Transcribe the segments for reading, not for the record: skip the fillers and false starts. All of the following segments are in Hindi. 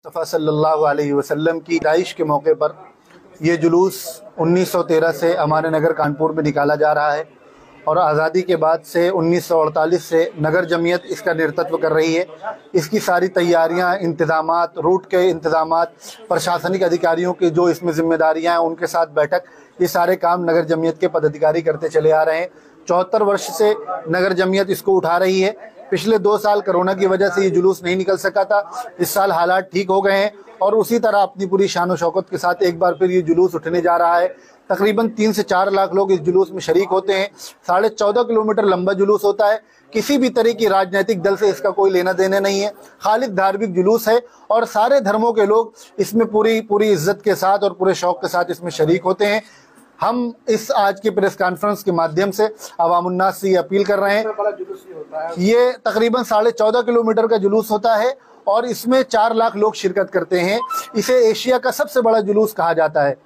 मुस्तफ़ा सल्लल्लाहु अलैहि वसल्लम की पैदाइश के मौके पर ये जुलूस 1913 से अमान नगर कानपुर में निकाला जा रहा है और आज़ादी के बाद से 1948 से नगर जमीयत इसका नेतृत्व कर रही है। इसकी सारी तैयारियां, इंतज़ामात, रूट के इंतज़ामात, प्रशासनिक अधिकारियों की जो इसमें ज़िम्मेदारियां हैं उनके साथ बैठक, ये सारे काम नगर जमीयत के पदाधिकारी करते चले आ रहे हैं। 74 वर्ष से नगर जमीयत इसको उठा रही है। पिछले 2 साल कोरोना की वजह से ये जुलूस नहीं निकल सका था। इस साल हालात ठीक हो गए हैं और उसी तरह अपनी पूरी शान और शौकत के साथ एक बार फिर ये जुलूस उठने जा रहा है। तकरीबन 3 से 4 लाख लोग इस जुलूस में शरीक होते हैं। 14.5 किलोमीटर लंबा जुलूस होता है। किसी भी तरह की राजनीतिक दल से इसका कोई लेना देना नहीं है। खालिद धार्मिक जुलूस है और सारे धर्मों के लोग इसमें पूरी इज्जत के साथ और पूरे शौक के साथ इसमें शरीक होते हैं। हम इस आज की प्रेस कॉन्फ्रेंस के माध्यम से अवामुन्नास से ये अपील कर रहे हैं। ये तकरीबन 14.5 किलोमीटर का जुलूस होता है और इसमें 4 लाख लोग शिरकत करते हैं। इसे एशिया का सबसे बड़ा जुलूस कहा जाता है।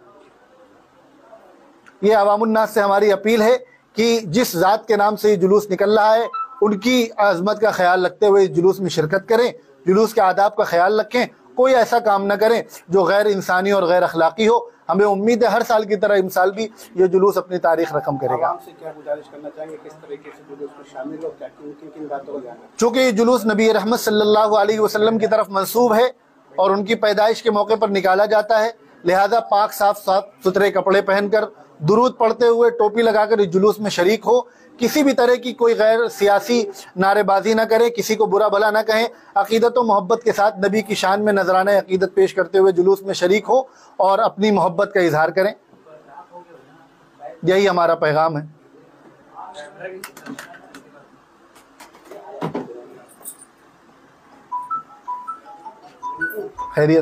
ये अवामुन्नास से हमारी अपील है कि जिस ज़ात के नाम से ये जुलूस निकल रहा है उनकी आज़मत का ख्याल रखते हुए इस जुलूस में शिरकत करें, जुलूस के आदाब का ख्याल रखें, कोई ऐसा काम न करें जो गैर इंसानी और गैर अखलाकी हो। हमें उम्मीद है हर साल की तरह इस साल भी ये जुलूस अपनी तारीख रकम करेगा। आपसे क्या गुजारिश करना चाहेंगे, किस तरीके से जुलूस में शामिल हो, क्या किन बातों को जानना? चूँकि ये जुलूस नबी रहमत सल्लल्लाहु अलैहि वसल्लम की तरफ मंसूब है और उनकी पैदाइश के मौके पर निकाला जाता है, लिहाजा पाक साफ सुथरे कपड़े पहनकर, दुरूद पढ़ते हुए, टोपी लगाकर इस जुलूस में शरीक हो। किसी भी तरह की कोई गैर सियासी नारेबाजी ना करें, किसी को बुरा भला ना कहें, अकीदत और मोहब्बत के साथ नबी की शान में नजराना अकीदत पेश करते हुए जुलूस में शरीक हो और अपनी मोहब्बत का इजहार करें। यही हमारा पैगाम है। खैरियत।